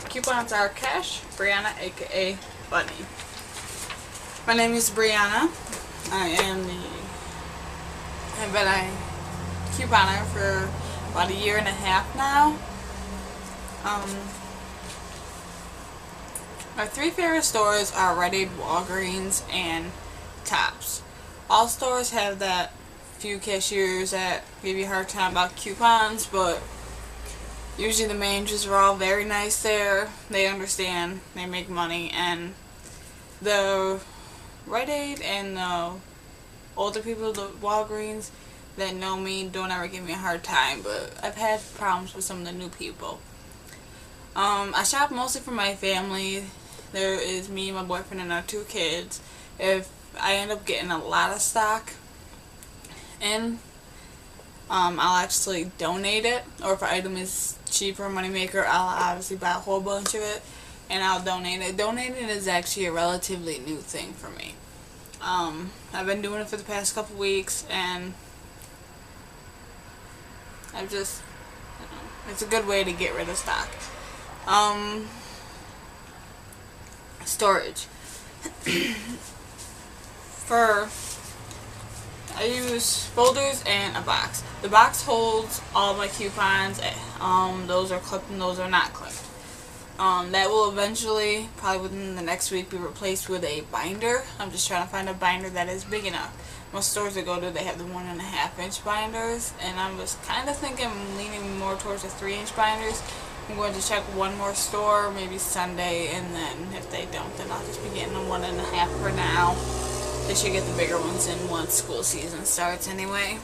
Coupons are cash. Brianna, aka Bunny. My name is Brianna. I've been a couponer for about a year and a half now. My three favorite stores are Rite Aid, Walgreens, and Tops. All stores have that few cashiers that give you a hard time about coupons, but usually the managers are all very nice there. They understand, they make money, and the Rite Aid and the older people, the Walgreens that know me, don't ever give me a hard time, but I've had problems with some of the new people. I shop mostly for my family. There is me, my boyfriend, and our 2 kids. If I end up getting a lot of stock in, I'll actually donate it, or if an item is cheaper, moneymaker, I'll obviously buy a whole bunch of it and I'll donate it. Donating is actually a relatively new thing for me. I've been doing it for the past couple weeks, and I've just, it's a good way to get rid of stock. Storage. I use folders and a box. The box holds all my coupons. Those are clipped and those are not clipped. That will eventually, probably within the next week, be replaced with a binder. I'm just trying to find a binder that is big enough. Most stores I go to, they have the 1.5-inch binders, and I was kind of thinking, leaning more towards the 3-inch binders. I'm going to check one more store, maybe Sunday, and then if they don't, then I'll just be getting a 1.5 for now. They should get the bigger ones in once school season starts anyway.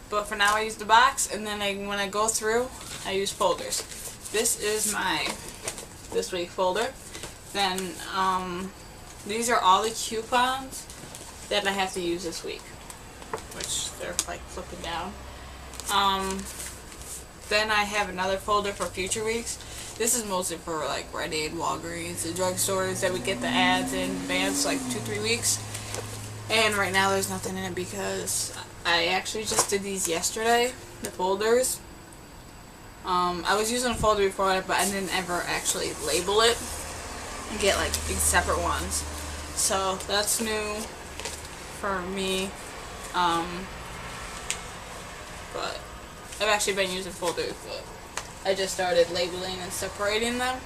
But for now I use the box, and then when I go through, I use folders. This is my this week folder. Then these are all the coupons that I have to use this week, which they're like flipping down. Then I have another folder for future weeks. This is mostly for like Rite Aid, Walgreens, the drugstores that we get the ads in advance, like 2-3 weeks. And right now there's nothing in it because I actually just did these yesterday, the folders. I was using a folder before it, but I didn't ever actually label it and get like big separate ones. So that's new for me. But I've actually been using folders, but I just started labeling and separating them.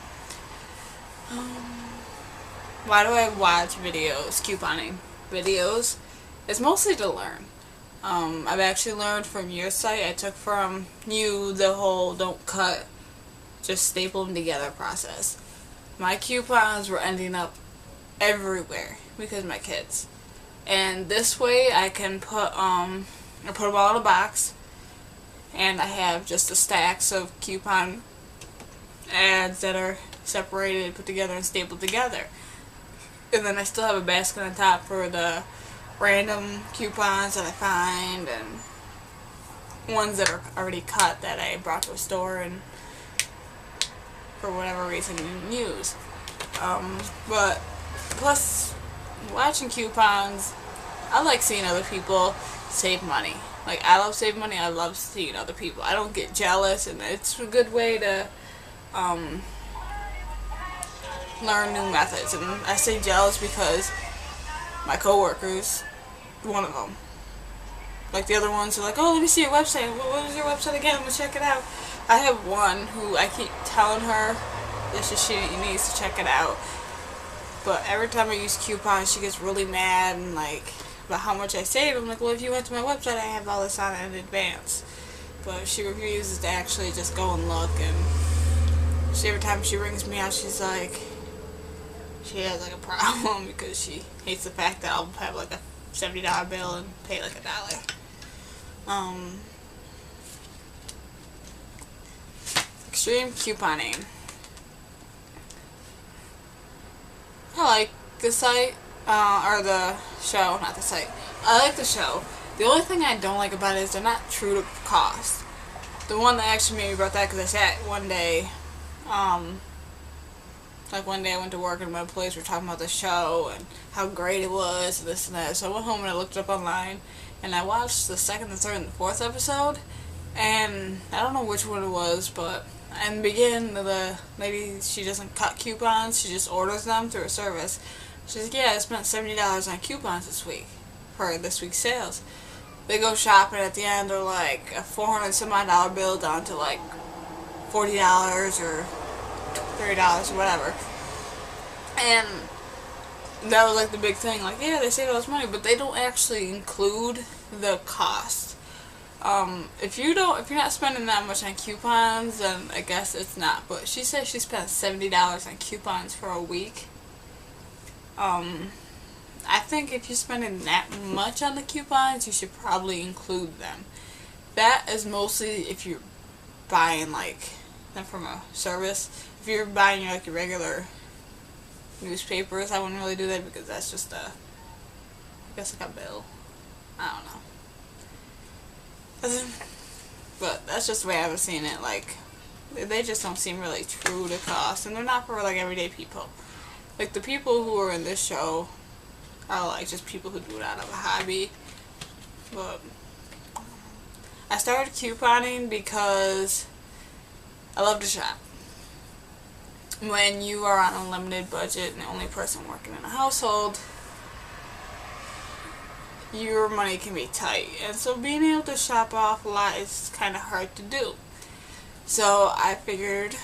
Why do I watch videos, couponing videos? It's mostly to learn. I've actually learned from your site. I took from you the whole don't cut, just staple them together process. My coupons were ending up everywhere because of my kids. And this way I can put I put them all in a box, and I have just the stacks of coupon ads that are separated, put together, and stapled together. And then I still have a basket on top for the random coupons that I find, and ones that are already cut that I brought to a store and for whatever reason didn't use. But plus, watching coupons, I like seeing other people save money. Like, I love saving money, I love seeing other people. I don't get jealous, and it's a good way to learn new methods. And I say jealous because my coworkers, one of them, like the other ones are like, oh, let me see your website. What is your website again? I'm going to check it out. I have one who I keep telling her that she needs to check it out. But every time I use coupons, she gets really mad and like about how much I save. I'm like, well, if you went to my website, I have all this on in advance. But she refuses to actually just go and look, and every time she rings me out, she's like, she has like a problem because she hates the fact that I'll have like a $70 bill and pay like $1. Extreme couponing. I like the site, or the show, not the site. I like the show. The only thing I don't like about it is they're not true to cost. The one that actually made me about that, because I sat one day, like one day I went to work and my employees were talking about the show and how great it was, and this and that. So I went home and I looked it up online, and I watched the 2nd, the 3rd, and the 4th episode, and I don't know which one it was, but in the beginning, the lady, she doesn't cut coupons, she just orders them through a service. She's like, yeah, I spent $70 on coupons this week for this week's sales. They go shopping, at the end they're like a $400 some odd bill down to like $40 or $30 or whatever. And that was like the big thing, like, yeah, they save all this money, but they don't actually include the cost. If you're not spending that much on coupons, then I guess it's not. But she said she spent $70 on coupons for a week. I think if you're spending that much on the coupons, you should probably include them. That is mostly if you're buying like them from a service. If you're buying like your regular newspapers, I wouldn't really do that because that's just I guess like a bill. I don't know. But that's just the way I was seeing it. Like, they just don't seem really true to cost, and they're not for like everyday people. Like, the people who are in this show are like just people who do it out of a hobby. But I started couponing because I love to shop. When you are on a limited budget and the only person working in a household, your money can be tight, and so being able to shop off a lot is kind of hard to do. So I figured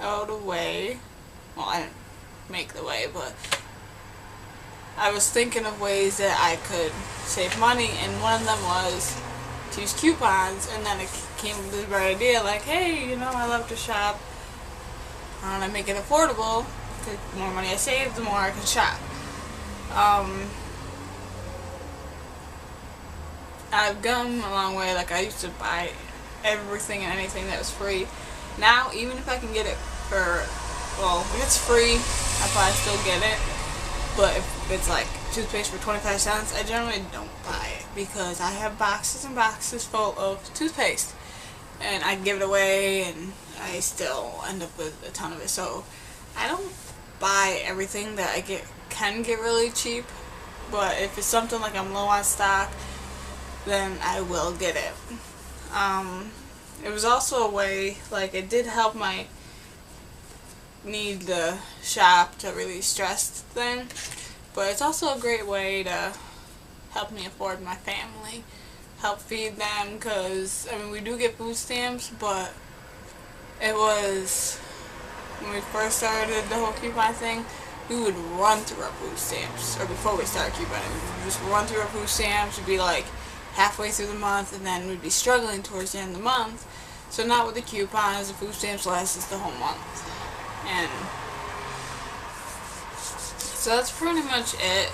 out a way. Well, I didn't make the way, but I was thinking of ways that I could save money, and one of them was to use coupons. And then it came with this bright idea, like, hey, you know, I love to shop. Why don't I make it affordable? The more money I save, the more I can shop. I've come a long way. Like, I used to buy everything and anything that was free. Now, even if I can get it for, well, if it's free, I'll probably still get it. But if it's like toothpaste for 25 cents, I generally don't buy it because I have boxes and boxes full of toothpaste. And I give it away, and I still end up with a ton of it. So I don't buy everything that I can get really cheap. But if it's something like I'm low on stock, then I will get it. It was also a way, like, it did help my need to shop to release stress thing, but it's also a great way to help me afford my family, help feed them, because, I mean, we do get food stamps, but it was, when we first started the whole coupon thing, we would run through our food stamps, or before we started couponing, we would just run through our food stamps. We'd be like halfway through the month, and then we'd be struggling towards the end of the month. So not with the coupons, the food stamps last us the whole month. And so that's pretty much it.